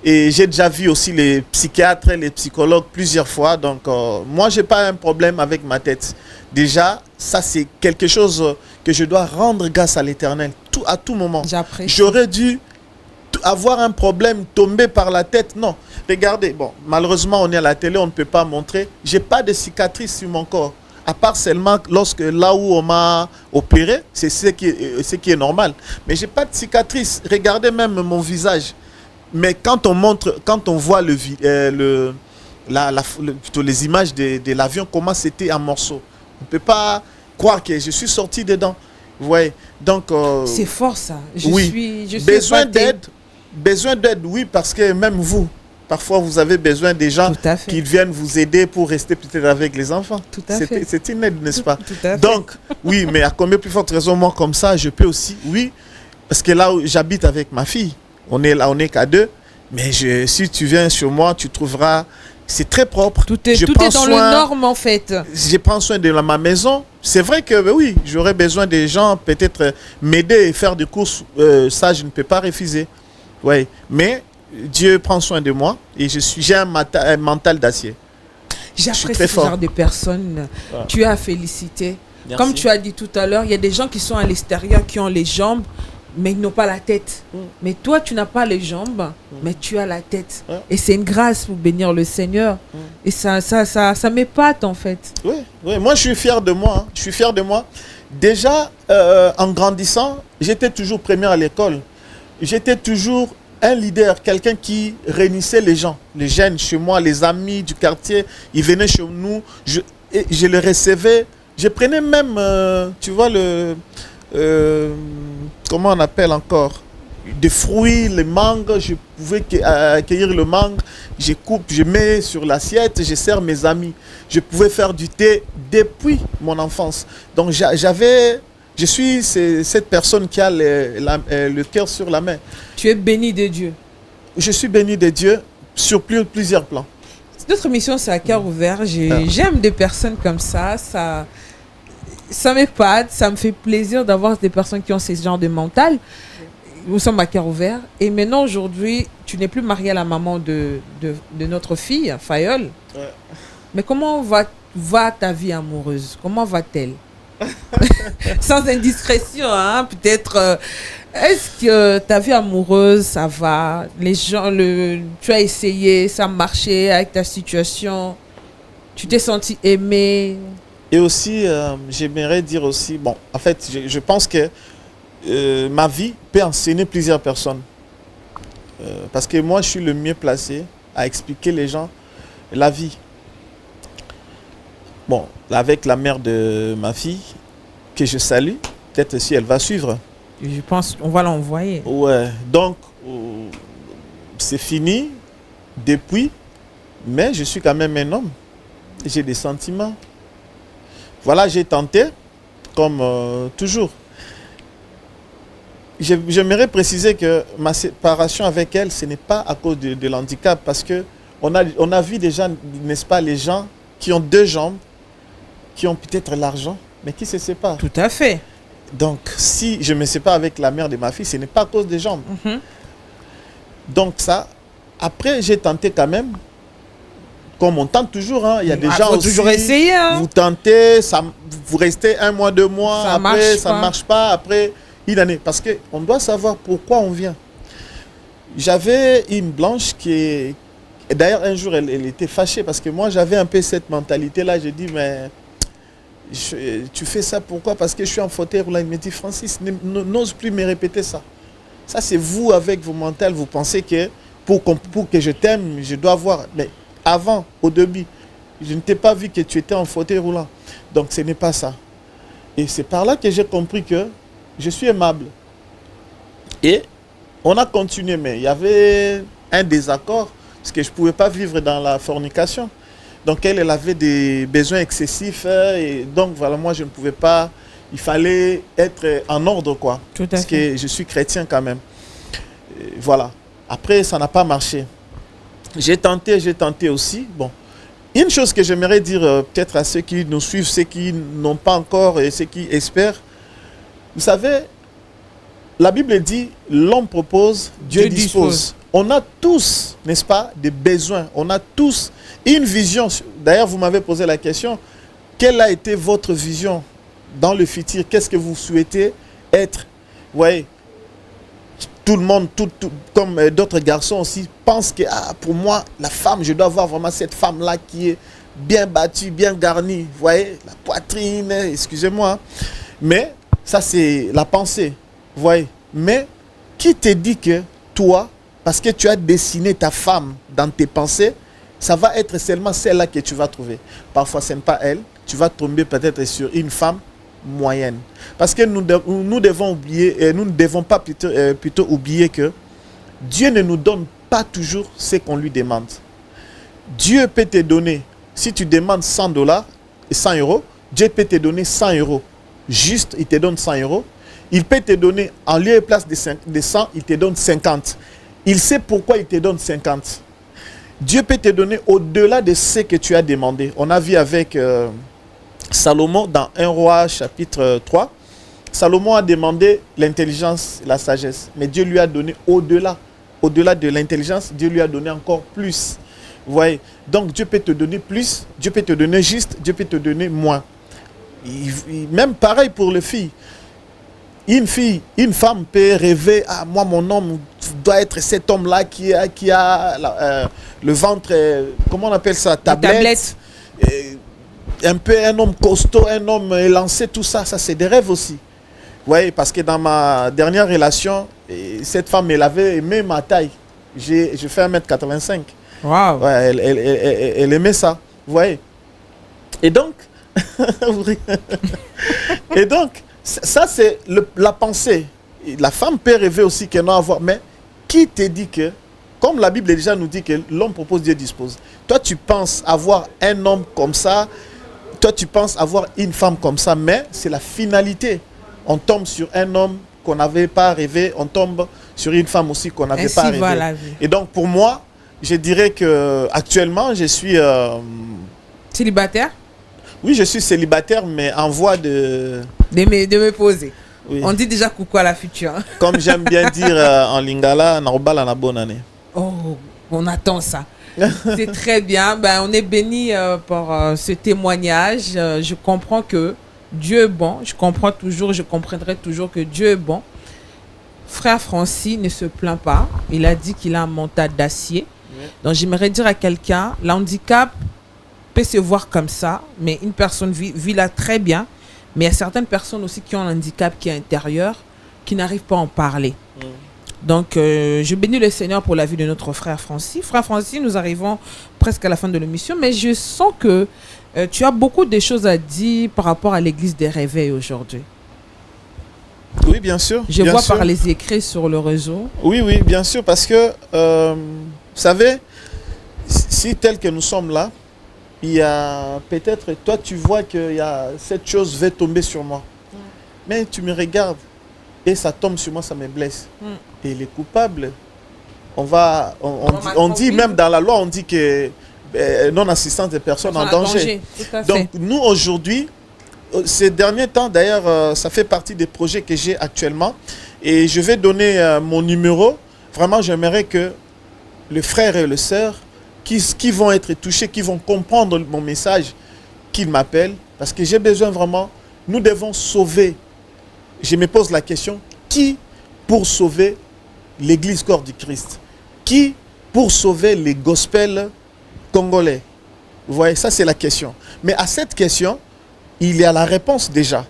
Et j'ai déjà vu aussi les psychiatres et les psychologues plusieurs fois. Donc, moi, je n'ai pas un problème avec ma tête. Déjà, ça, c'est quelque chose que je dois rendre grâce à l'Éternel à tout moment. J'aurais dû avoir un problème, tomber par la tête. Non. Regardez, bon, malheureusement, on est à la télé, on ne peut pas montrer. Je n'ai pas de cicatrices sur mon corps. À part seulement là où on m'a opéré, c'est ce qui est normal. Mais je n'ai pas de cicatrices. Regardez même mon visage. Mais quand on voit plutôt les images de l'avion, comment c'était en morceaux. On ne peut pas croire que je suis sorti dedans. Vous voyez? Donc,
c'est fort ça. Je suis
besoin d'aide, oui, parce que même vous, parfois vous avez besoin des gens qui viennent vous aider pour rester peut-être avec les enfants.
Tout à fait.
C'est une aide, n'est-ce pas?
Tout à fait.
Donc, oui, mais à combien plus forte raison, moi, comme ça, je peux aussi, oui, parce que là où j'habite avec ma fille, on est là, on n'est qu'à deux, mais si tu viens sur moi, tu trouveras, c'est très propre.
Tout est dans le norme, en fait.
Je prends soin de ma maison. C'est vrai que oui, j'aurais besoin des gens, peut-être m'aider et faire des courses, ça je ne peux pas refuser. Oui, mais Dieu prend soin de moi et j'ai un mental d'acier.
J'apprécie ce genre de personnes. Ouais. Tu as félicité. Merci. Comme tu as dit tout à l'heure, il y a des gens qui sont à l'extérieur, qui ont les jambes, mais ils n'ont pas la tête. Mais toi, tu n'as pas les jambes, mais tu as la tête. Et c'est une grâce pour bénir le Seigneur. Et ça m'épate, en fait.
Oui, moi, je suis fier de moi. Je suis fier de moi. Déjà, en grandissant, j'étais toujours premier à l'école. J'étais toujours un leader, quelqu'un qui réunissait les gens, les jeunes chez moi, les amis du quartier. Ils venaient chez nous. Je les recevais. Je prenais même, tu vois, comment on appelle encore, des fruits, les mangues. Je pouvais accueillir le mangue, je coupe, je mets sur l'assiette, je sers mes amis. Je pouvais faire du thé depuis mon enfance. Donc je suis cette personne qui a le cœur sur la main.
Tu es béni de Dieu.
Je suis béni de Dieu sur plusieurs plans.
Notre mission, c'est à cœur ouvert. J'aime des personnes comme ça. Ça m'épate, ça me fait plaisir d'avoir des personnes qui ont ce genre de mental. Nous sommes à cœur ouvert. Et maintenant, aujourd'hui, tu n'es plus mariée à la maman de notre fille, Fayol. Ouais. Mais comment va ta vie amoureuse? Comment va-t-elle? Sans indiscrétion, hein, peut-être. Est-ce que ta vie amoureuse, ça va? Les gens, tu as essayé, ça a marché avec ta situation? Tu t'es senti aimé?
Et aussi, j'aimerais dire aussi, bon, en fait, je pense que ma vie peut enseigner plusieurs personnes. Parce que moi, je suis le mieux placé à expliquer les gens la vie. Bon, avec la mère de ma fille, que je salue, peut-être si elle va suivre.
Je pense qu'on va l'envoyer.
Ouais, donc, c'est fini depuis, mais je suis quand même un homme. J'ai des sentiments. Voilà, j'ai tenté, comme toujours. J'aimerais préciser que ma séparation avec elle, ce n'est pas à cause de l'handicap, parce qu'on a vu déjà, n'est-ce pas, les gens qui ont deux jambes, qui ont peut-être l'argent, mais qui se séparent.
Tout à fait.
Donc, si je me sépare avec la mère de ma fille, ce n'est pas à cause des jambes. Donc ça, après, j'ai tenté quand même. Comme on tente toujours, hein. Il y a des gens aussi,
toujours essayer, hein.
Vous tentez, vous restez 1 mois, 2 mois, après ça ne marche pas, après une année. Parce qu'on doit savoir pourquoi on vient. J'avais une blanche qui d'ailleurs un jour elle était fâchée parce que moi j'avais un peu cette mentalité-là. J'ai dit mais Tu fais ça pourquoi? Parce que je suis en fauteuil roulant. Il me dit, Francis, n'ose plus me répéter ça. Ça, c'est vous, avec vos mentales, vous pensez que pour que je t'aime, je dois avoir... Mais avant, au début, je ne t'ai pas vu que tu étais en fauteuil roulant. Donc, ce n'est pas ça. Et c'est par là que j'ai compris que je suis aimable. Et on a continué, mais il y avait un désaccord, parce que je ne pouvais pas vivre dans la fornication. Donc elle avait des besoins excessifs, et donc voilà, moi je ne pouvais pas, il fallait être en ordre, quoi.
Tout à
parce
fait.
que je suis chrétien quand même. Et voilà. Après, ça n'a pas marché. J'ai tenté aussi. Bon. Une chose que j'aimerais dire peut-être à ceux qui nous suivent, ceux qui n'ont pas encore et ceux qui espèrent, vous savez, la Bible dit, l'homme propose, Dieu dispose. On a tous, n'est-ce pas, des besoins. On a tous une vision. D'ailleurs, vous m'avez posé la question, quelle a été votre vision dans le futur? Qu'est-ce que vous souhaitez être? Vous voyez, tout le monde, comme d'autres garçons aussi, pensent que pour moi, la femme, je dois avoir vraiment cette femme-là qui est bien battue, bien garnie. Vous voyez, la poitrine, excusez-moi. Mais ça, c'est la pensée. Vous voyez. Mais qui te dit que toi, parce que tu as dessiné ta femme dans tes pensées, ça va être seulement celle-là que tu vas trouver. Parfois, ce n'est pas elle. Tu vas tomber peut-être sur une femme moyenne. Parce que nous devons oublier, nous ne devons pas plutôt oublier que Dieu ne nous donne pas toujours ce qu'on lui demande. Dieu peut te donner, si tu demandes $100 et 100 euros, Dieu peut te donner 100 euros. Juste, il te donne 100 euros. Il peut te donner, en lieu et place de 100, il te donne 50. Il sait pourquoi il te donne 50. Dieu peut te donner au-delà de ce que tu as demandé. On a vu avec Salomon dans 1 Roi chapitre 3. Salomon a demandé l'intelligence et la sagesse. Mais Dieu lui a donné au-delà. Au-delà de l'intelligence, Dieu lui a donné encore plus. Vous voyez? Donc Dieu peut te donner plus, Dieu peut te donner juste, Dieu peut te donner moins. Même pareil pour les filles. Une femme peut rêver, moi mon homme doit être cet homme-là qui a le ventre, comment on appelle ça, tablette. Un peu un homme costaud, un homme élancé, tout ça, ça c'est des rêves aussi. Vous voyez, parce que dans ma dernière relation, cette femme, elle avait aimé ma taille. Je fais 1m85.
Wow.
Ouais, elle aimait ça. Vous voyez. Et donc, ça c'est la pensée. La femme peut rêver aussi qu'elle n'a à voir. Mais qui te dit que, comme la Bible déjà nous dit que l'homme propose, Dieu dispose. Toi, tu penses avoir un homme comme ça. Toi, tu penses avoir une femme comme ça. Mais c'est la finalité. On tombe sur un homme qu'on n'avait pas rêvé. On tombe sur une femme aussi qu'on n'avait pas rêvé.
La vie.
Et donc, pour moi, je dirais que actuellement, je suis...
célibataire?
Oui, je suis célibataire, mais en voie de
me poser.
Oui.
On dit déjà coucou à la future.
Comme j'aime bien dire en lingala, narobala na bonne année.
Oh, on attend ça. C'est très bien. Ben, on est béni par ce témoignage. Je comprends que Dieu est bon. Je comprendrai toujours que Dieu est bon. Frère Francis ne se plaint pas. Il a dit qu'il a un mental d'acier. Oui. Donc j'aimerais dire à quelqu'un, l'handicap peut se voir comme ça, mais une personne vit là très bien. Mais il y a certaines personnes aussi qui ont un handicap qui est intérieur, qui n'arrivent pas à en parler. Donc, je bénis le Seigneur pour la vie de notre frère Francis. Frère Francis, nous arrivons presque à la fin de l'émission, mais je sens que tu as beaucoup de choses à dire par rapport à l'église des réveils aujourd'hui.
Oui, bien sûr.
Je vois par les écrits sur le réseau.
Oui, bien sûr, parce que, vous savez, si tel que nous sommes là, il y a peut-être, toi tu vois que cette chose va tomber sur moi. Mais tu me regardes et ça tombe sur moi, ça me blesse. Et les coupables, on dit même dans la loi, on dit que non-assistance des personnes en danger. Donc nous aujourd'hui, ces derniers temps d'ailleurs, ça fait partie des projets que j'ai actuellement. Et je vais donner mon numéro. Vraiment, j'aimerais que le frère et le sœur qui vont être touchés, qui vont comprendre mon message, qu'ils m'appellent. Parce que j'ai besoin vraiment, nous devons sauver. Je me pose la question, qui pour sauver l'église corps du Christ? Qui pour sauver les gospels congolais? Vous voyez, ça c'est la question. Mais à cette question, il y a la réponse déjà.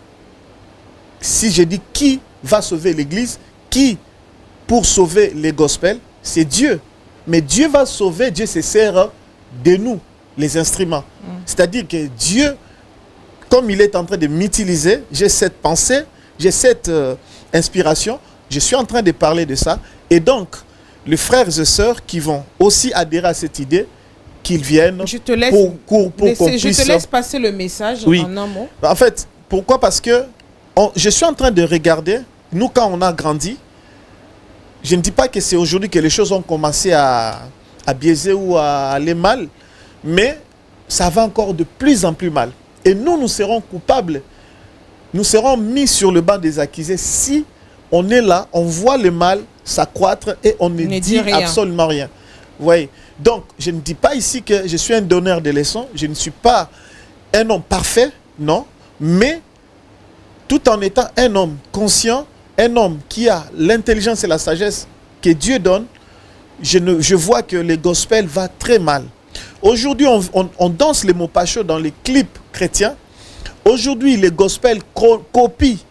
Si je dis qui va sauver l'Église, qui pour sauver les gospels, c'est Dieu. Mais Dieu va sauver, Dieu se sert de nous, les instruments. C'est-à-dire que Dieu, comme il est en train de m'utiliser, j'ai cette pensée, j'ai cette inspiration, je suis en train de parler de ça. Et donc, les frères et sœurs qui vont aussi adhérer à cette idée, qu'ils viennent
je te laisse,
pour qu'on puisse...
Je te laisse passer le message en un mot.
En fait, pourquoi? Parce que je suis en train de regarder, nous quand on a grandi, je ne dis pas que c'est aujourd'hui que les choses ont commencé à biaiser ou à aller mal, mais ça va encore de plus en plus mal. Et nous serons coupables, nous serons mis sur le banc des accusés si on est là, on voit le mal s'accroître et on ne dit absolument rien. Vous voyez? Donc, je ne dis pas ici que je suis un donneur de leçons, je ne suis pas un homme parfait, non, mais tout en étant un homme conscient, un homme qui a l'intelligence et la sagesse que Dieu donne, je vois que le gospel va très mal. Aujourd'hui, on danse les mots pas chauds dans les clips chrétiens. Aujourd'hui, le gospel copie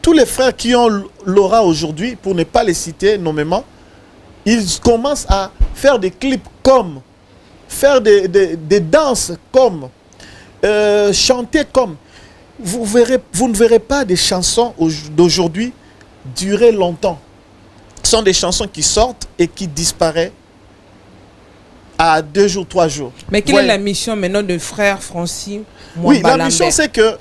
tous les frères qui ont l'aura aujourd'hui, pour ne pas les citer nommément. Ils commencent à faire des clips comme, faire des danses comme, chanter comme. Vous ne verrez pas des chansons d'aujourd'hui durer longtemps. Ce sont des chansons qui sortent et qui disparaissent à 2 jours, 3 jours.
Mais quelle est la mission maintenant de frère Francis?
Oui, la mission c'est que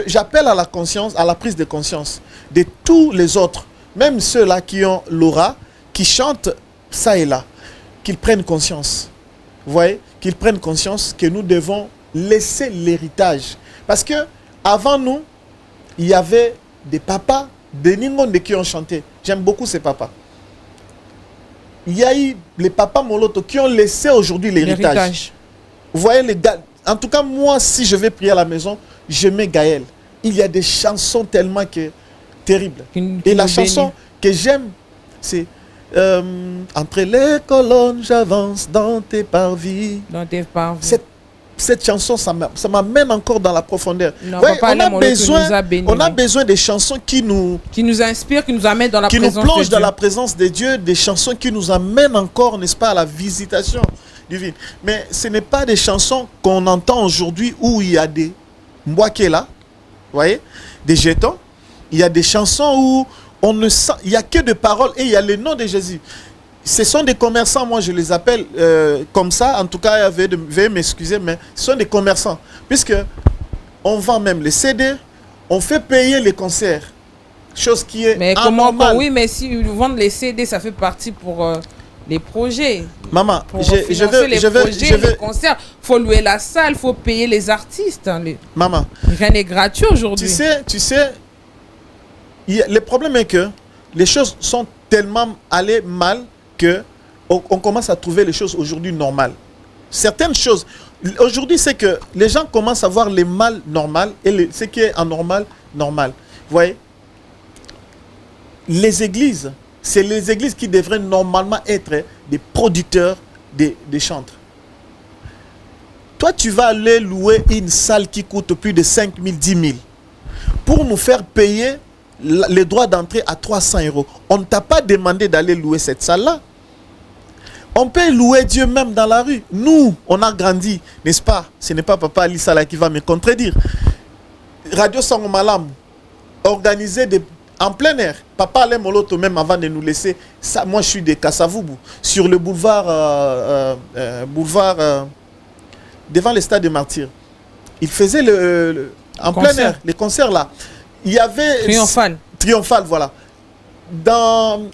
j'appelle à la conscience, à la prise de conscience de tous les autres, même ceux-là qui ont l'aura, qui chantent ça et là, qu'ils prennent conscience. Vous voyez, qu'ils prennent conscience que nous devons laisser l'héritage. Parce que avant nous, il y avait des papas, des Ningonde qui ont chanté. J'aime beaucoup ces papas. Il y a eu les papas Moloto qui ont laissé aujourd'hui l'héritage. Vous voyez les gars. En tout cas, moi, si je vais prier à la maison, je mets Gaël. Il y a des chansons tellement terribles. Et la chanson que j'aime, c'est entre les colonnes, j'avance dans tes parvis. Dans tes parvis. Cette chanson, ça m'amène encore dans la profondeur.
Non,
ouais, on a besoin des chansons qui nous
inspirent, qui nous amènent dans la
présence de Dieu. Qui nous plongent dans
la
présence de Dieu, des chansons qui nous amènent encore, n'est-ce pas, à la visitation divine. Mais ce n'est pas des chansons qu'on entend aujourd'hui où il y a des mboakela, vous voyez, des jetons. Il y a des chansons où on ne sent, il n'y a que des paroles et il y a le nom de Jésus. Ce sont des commerçants, moi je les appelle comme ça, en tout cas, veuillez m'excuser, mais ce sont des commerçants. Puisque on vend même les CD, on fait payer les concerts. Chose qui est
mais oui, mais si vous vendez les CD, ça fait partie pour les projets.
Maman, je vais
les concerts. Il faut louer la salle, il faut payer les artistes. Hein,
Maman.
Rien n'est gratuit aujourd'hui.
Tu sais, le problème est que les choses sont tellement allées mal que on commence à trouver les choses aujourd'hui normales. Certaines choses, aujourd'hui, c'est que les gens commencent à voir les mal normales et ce qui est anormal, normal. Vous voyez, les églises, c'est les églises qui devraient normalement être des producteurs des chantres. Toi, tu vas aller louer une salle qui coûte plus de 5 000, 10 000 pour nous faire payer les droits d'entrée à 300 €. On ne t'a pas demandé d'aller louer cette salle-là. On peut louer Dieu même dans la rue. Nous, on a grandi, n'est-ce pas? Ce n'est pas Papa Alissa là qui va me contredire. Radio Sangomalam, organisé en plein air. Papa Alain Moloto, même avant de nous laisser, ça, moi je suis de Kassavoubou, sur le boulevard, devant le stade des Martyrs. Il faisait en plein air, les concerts là. Il y avait... Triomphal, voilà.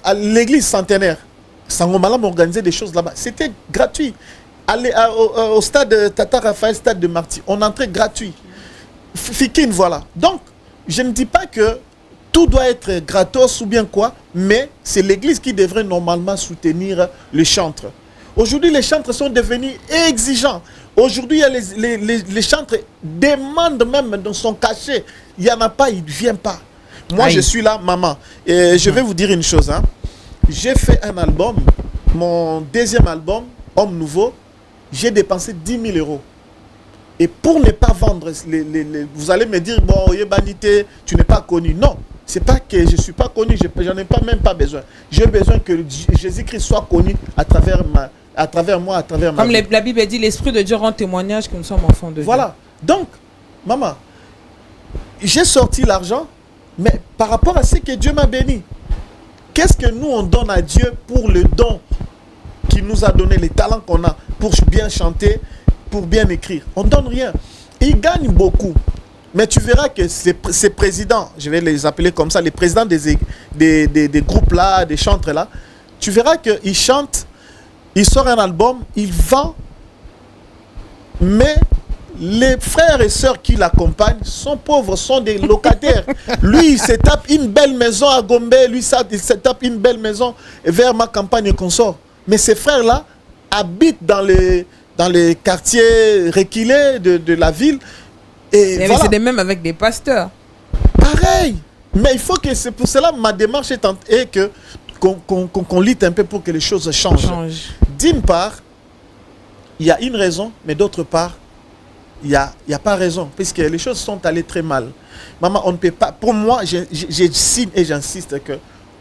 À l'église centenaire, Sangomalam organisait des choses là-bas. C'était gratuit. Aller au stade Tata Raphaël, stade de Martyrs, on entrait gratuit. Fikine, voilà. Donc, je ne dis pas que tout doit être gratos ou bien quoi, mais c'est l'église qui devrait normalement soutenir les chantres. Aujourd'hui, les chantres sont devenus exigeants. Aujourd'hui, les chantres demandent même dans son cachet. Il n'y en a pas, il ne vient pas. Moi, je suis là, maman. Et je vais vous dire une chose. Hein. J'ai fait un album, mon deuxième album, Homme Nouveau. J'ai dépensé 10 000 €. Et pour ne pas vendre, vous allez me dire, bon, Yebanité, tu n'es pas connu. Non, c'est pas que je ne suis pas connu, j'en ai même pas besoin. J'ai besoin que Jésus-Christ soit connu à travers moi, à travers ma vie.
Comme la Bible dit, l'Esprit de Dieu rend témoignage que nous sommes enfants de Dieu.
Voilà. Donc, maman, j'ai sorti l'argent, mais par rapport à ce que Dieu m'a béni, qu'est-ce que nous on donne à Dieu pour le don qu'il nous a donné, les talents qu'on a, pour bien chanter, pour bien écrire? On ne donne rien. Ils gagnent beaucoup. Mais tu verras que ces présidents, je vais les appeler comme ça, les présidents des groupes là, des chantres là, tu verras qu'ils chantent, ils sortent un album, ils vendent, mais les frères et sœurs qui l'accompagnent sont pauvres, sont des locataires. Lui, il se tape une belle maison à Gombe, lui, il se tape une belle maison vers ma campagne et consort. Mais ces frères-là habitent dans les quartiers reculés de la ville. Et voilà.
C'est des mêmes avec des pasteurs.
Pareil. Mais il faut que, c'est pour cela ma démarche est qu'on lutte un peu pour que les choses changent. D'une part, il y a une raison, mais d'autre part, il n'y a pas raison, puisque les choses sont allées très mal. Maman, on ne peut pas... Pour moi, je signe et j'insiste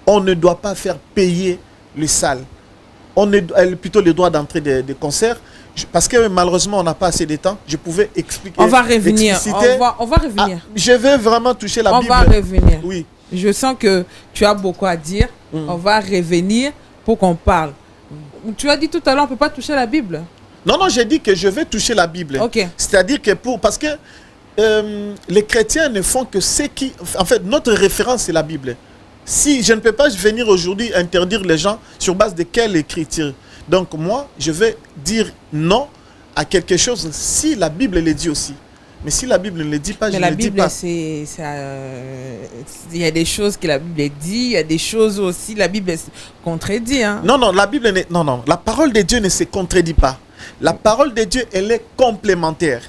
qu'on ne doit pas faire payer les salles. Plutôt les droits d'entrée des concerts. Parce que malheureusement, on n'a pas assez de temps. Je pouvais expliquer.
On va revenir. On va revenir.
Je vais vraiment toucher la Bible.
On va revenir.
Oui.
Je sens que tu as beaucoup à dire. On va revenir pour qu'on parle. Tu as dit tout à l'heure, on ne peut pas toucher la Bible.
Non, j'ai dit que je vais toucher la Bible.
Okay.
C'est-à-dire que parce que les chrétiens ne font que ce qui... En fait, notre référence, c'est la Bible. Si je ne peux pas venir aujourd'hui interdire les gens sur base de quelle écriture. Donc moi, je vais dire non à quelque chose si la Bible le dit aussi. Mais si la Bible ne le dit pas, je ne le dis pas.
Il y a des choses que la Bible dit, il y a des choses aussi la Bible contredit. Hein.
Non, la Bible la parole de Dieu ne se contredit pas. La parole de Dieu, elle est complémentaire.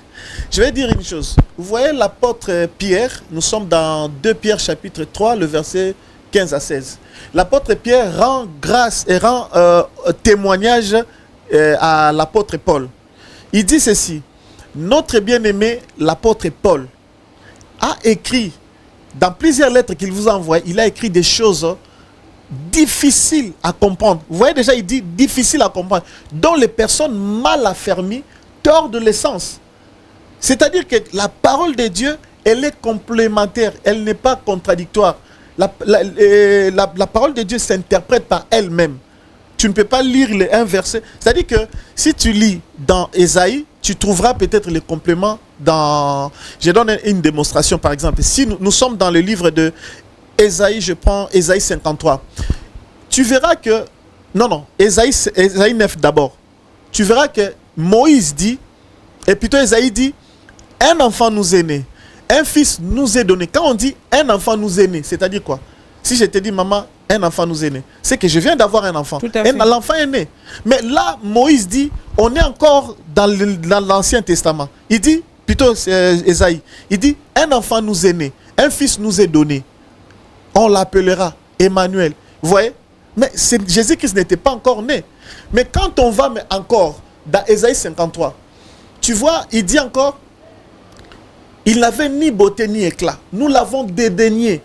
Je vais dire une chose. Vous voyez l'apôtre Pierre, nous sommes dans 2 Pierre chapitre 3, le verset 15 à 16. L'apôtre Pierre rend grâce et rend témoignage à l'apôtre Paul. Il dit ceci: notre bien-aimé, l'apôtre Paul, a écrit dans plusieurs lettres qu'il vous a envoyées, il a écrit des choses difficiles à comprendre. Vous voyez déjà, il dit difficile à comprendre, dont les personnes mal affermies tordent le sens. C'est-à-dire que la parole de Dieu, elle est complémentaire, elle n'est pas contradictoire. La parole de Dieu s'interprète par elle-même. Tu ne peux pas lire un verset. C'est-à-dire que si tu lis dans Ésaïe, tu trouveras peut-être les compléments dans... Je donne une démonstration par exemple. Si nous sommes dans le livre de Ésaïe, je prends Ésaïe 53. Tu verras que... Non, Ésaïe 9 d'abord. Tu verras que Moïse dit, et plutôt Ésaïe dit, un enfant nous est né. Un fils nous est donné. Quand on dit un enfant nous est né, c'est-à-dire quoi? Si je te dis, maman, un enfant nous est né, c'est que je viens d'avoir un enfant. L'enfant est né. Mais là, Moïse dit, on est encore dans l'Ancien Testament. Il dit, plutôt Ésaïe, il dit, un enfant nous est né, un fils nous est donné. On l'appellera Emmanuel. Vous voyez? Mais Jésus-Christ n'était pas encore né. Mais quand on va encore dans Ésaïe 53, tu vois, il dit encore, il n'avait ni beauté ni éclat. Nous l'avons dédaigné.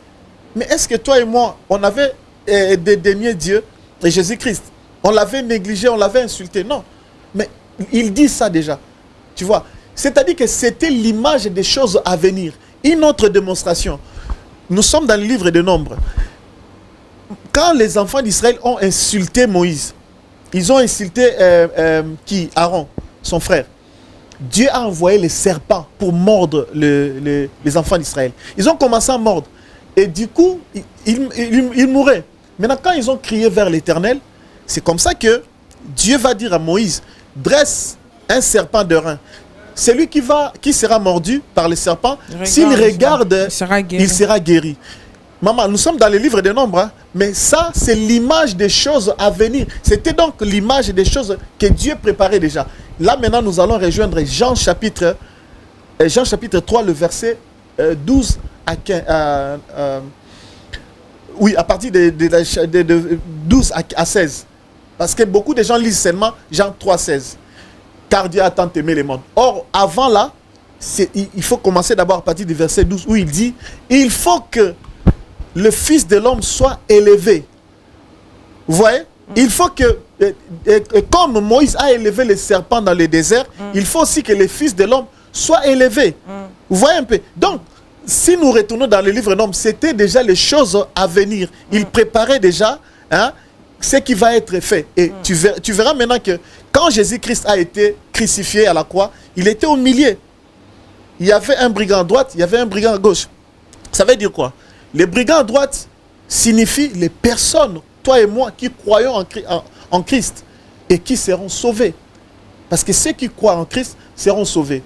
Mais est-ce que toi et moi, on avait dédaigné Dieu et Jésus-Christ? On l'avait négligé, on l'avait insulté? Non. Mais il dit ça déjà. Tu vois? C'est-à-dire que c'était l'image des choses à venir. Une autre démonstration. Nous sommes dans le livre des Nombres. Quand les enfants d'Israël ont insulté Moïse, ils ont insulté Aaron, son frère. Dieu a envoyé les serpents pour mordre les enfants d'Israël. Ils ont commencé à mordre. Et du coup, ils mouraient. Maintenant, quand ils ont crié vers l'Éternel, c'est comme ça que Dieu va dire à Moïse, dresse un serpent de rein. Celui qui sera mordu par le serpent, s'il regarde, il sera guéri. Maman, nous sommes dans le livre des Nombres, hein, mais ça, c'est l'image des choses à venir. C'était donc l'image des choses que Dieu préparait déjà. Là, maintenant, nous allons rejoindre Jean chapitre 3, le verset 12 à 15. Oui, à partir de 12 à 16. Parce que beaucoup de gens lisent seulement Jean 3, 16. Car Dieu a tant aimé le monde. Or, avant là, il faut commencer d'abord à partir du verset 12 où il dit « Il faut que le Fils de l'homme soit élevé. » Vous voyez? Il faut que, comme Moïse a élevé les serpents dans le désert, il faut aussi que le Fils de l'homme soit élevé. Vous voyez un peu? Donc, si nous retournons dans le livre d'Homme, c'était déjà les choses à venir. Il préparait déjà ce qui va être fait. Et tu verras maintenant que quand Jésus-Christ a été crucifié à la croix, il était au milieu. Il y avait un brigand à droite, il y avait un brigand à gauche. Ça veut dire quoi? Les brigands à droite signifient les personnes, toi et moi, qui croyons en Christ et qui seront sauvés. Parce que ceux qui croient en Christ seront sauvés.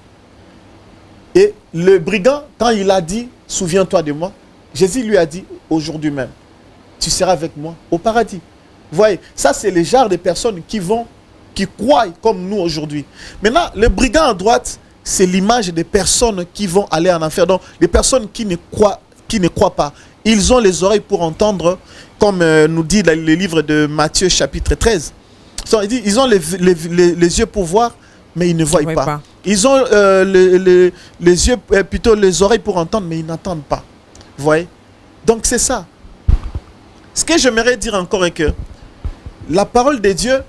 Et le brigand, quand il a dit « Souviens-toi de moi », Jésus lui a dit « Aujourd'hui même, tu seras avec moi au paradis ». Vous voyez, ça c'est le genre de personnes qui croient comme nous aujourd'hui. Maintenant, le brigand à droite, c'est l'image des personnes qui vont aller en enfer. Donc, les personnes qui ne croient pas. Ils ont les oreilles pour entendre, comme nous dit le livre de Matthieu chapitre 13. Ils ont les yeux pour voir, mais ils ne voient pas. Ils ont les yeux, plutôt les oreilles pour entendre, mais ils n'entendent pas. Vous voyez? Donc c'est ça. Ce que j'aimerais dire encore est que la parole de Dieu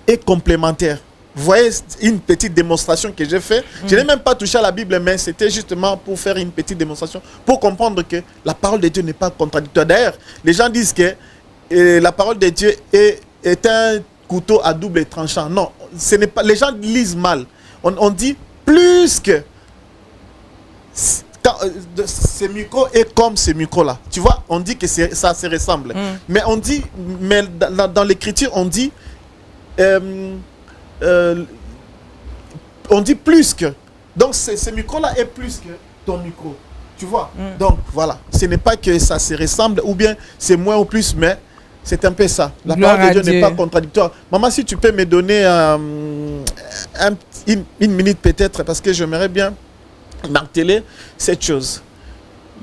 est complémentaire. Vous voyez une petite démonstration que j'ai faite. Je n'ai même pas touché à la Bible, mais c'était justement pour faire une petite démonstration, pour comprendre que la parole de Dieu n'est pas contradictoire. D'ailleurs, les gens disent que la parole de Dieu est un couteau à double tranchant. Non, ce n'est pas. Les gens lisent mal. On dit plus que ce micro est comme ce micro-là. Tu vois, on dit que ça se ressemble. Mais on dit, dans l'écriture, on dit... on dit plus que. Donc ce micro-là est plus que ton micro. Tu vois? Donc voilà. Ce n'est pas que ça se ressemble ou bien c'est moins ou plus, mais c'est un peu ça. La parole de Dieu n'est pas contradictoire. Maman, si tu peux me donner une minute peut-être, parce que j'aimerais bien marteler cette chose.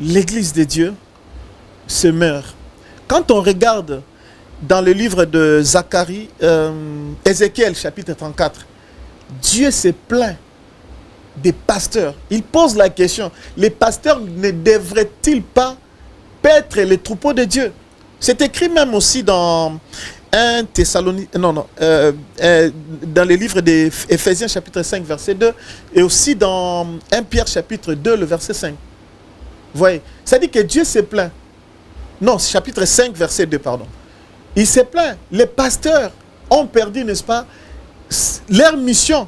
L'église de Dieu se meurt. Quand on regarde dans le livre de Zacharie, Ézéchiel chapitre 34, Dieu se plaint des pasteurs. Il pose la question, les pasteurs ne devraient-ils pas paître les troupeaux de Dieu? C'est écrit même aussi dans 1 Thessaloniciens, dans le livre d'Éphésiens chapitre 5 verset 2 et aussi dans 1 Pierre chapitre 2 le verset 5. Vous voyez, ça dit que Dieu se plaint. Non, chapitre 5 verset 2, pardon. Il se plaint. Les pasteurs ont perdu, n'est-ce pas, leur mission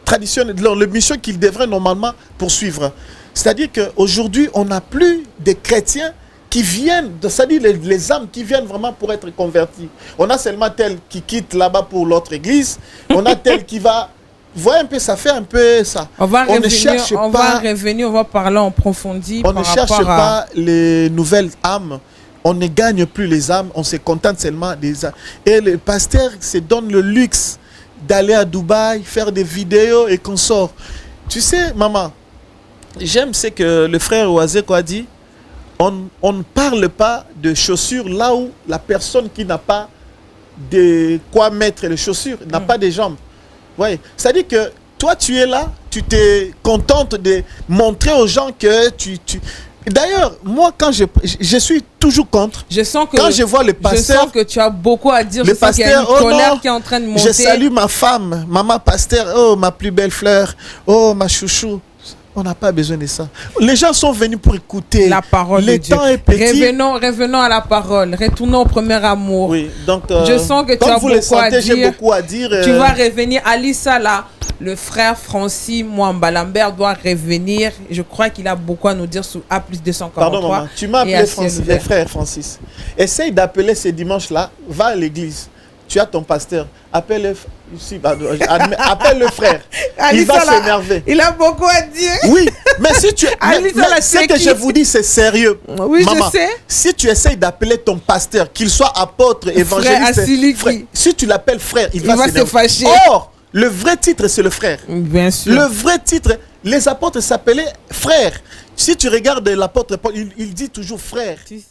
traditionnelle, leur mission qu'ils devraient normalement poursuivre. C'est-à-dire qu'aujourd'hui, on n'a plus de chrétiens qui viennent, c'est-à-dire les âmes qui viennent vraiment pour être convertis. On a seulement tel qui quitte là-bas pour l'autre église. On a tel qui va... Vous voyez un peu, ça fait un peu ça.
On va revenir, on va parler en profondeur.
On ne cherche pas les nouvelles âmes. On ne gagne plus les âmes, on se contente seulement des âmes. Et le pasteur se donne le luxe d'aller à Dubaï, faire des vidéos et qu'on sort. Tu sais, maman, j'aime ce que le frère Oazeko a dit. On ne parle pas de chaussures là où la personne qui n'a pas de quoi mettre les chaussures, n'a pas de jambes. Ouais. C'est-à-dire que toi, tu es là, tu te contentes de montrer aux gens que tu... D'ailleurs, moi, quand je suis toujours contre, quand je vois le pasteur...
Je sens que tu as beaucoup à dire, je sens qu'il y a une colère qui est en train de monter.
Je salue ma femme, maman pasteur, oh ma plus belle fleur, oh ma chouchou. On n'a pas besoin de ça. Les gens sont venus pour écouter.
La parole de Dieu.
Le temps est petit.
Revenons à la parole. Retournons au premier amour.
Oui, donc...
je sens que tu as
beaucoup à dire.
Tu vas revenir. Alissa, là, le frère Francis Mwamba Lambert doit revenir. Je crois qu'il a beaucoup à nous dire sur A+243.
Pardon, maman. Tu m'as appelé frère Francis. Essaye d'appeler ce dimanche-là. Va à l'église. Tu as ton pasteur. Appelle-le frère. Il va s'énerver.
Il a beaucoup à dire.
Oui, mais si tu... ce que je vous dis, c'est sérieux.
Oui,
maman,
je sais.
Si tu essayes d'appeler ton pasteur, qu'il soit apôtre, évangéliste, frère, si tu l'appelles frère, il va
se fâcher.
Or, le vrai titre, c'est le frère.
Bien sûr.
Le vrai titre, les apôtres s'appelaient frères. Si tu regardes l'apôtre Paul, il dit toujours frère.
Si.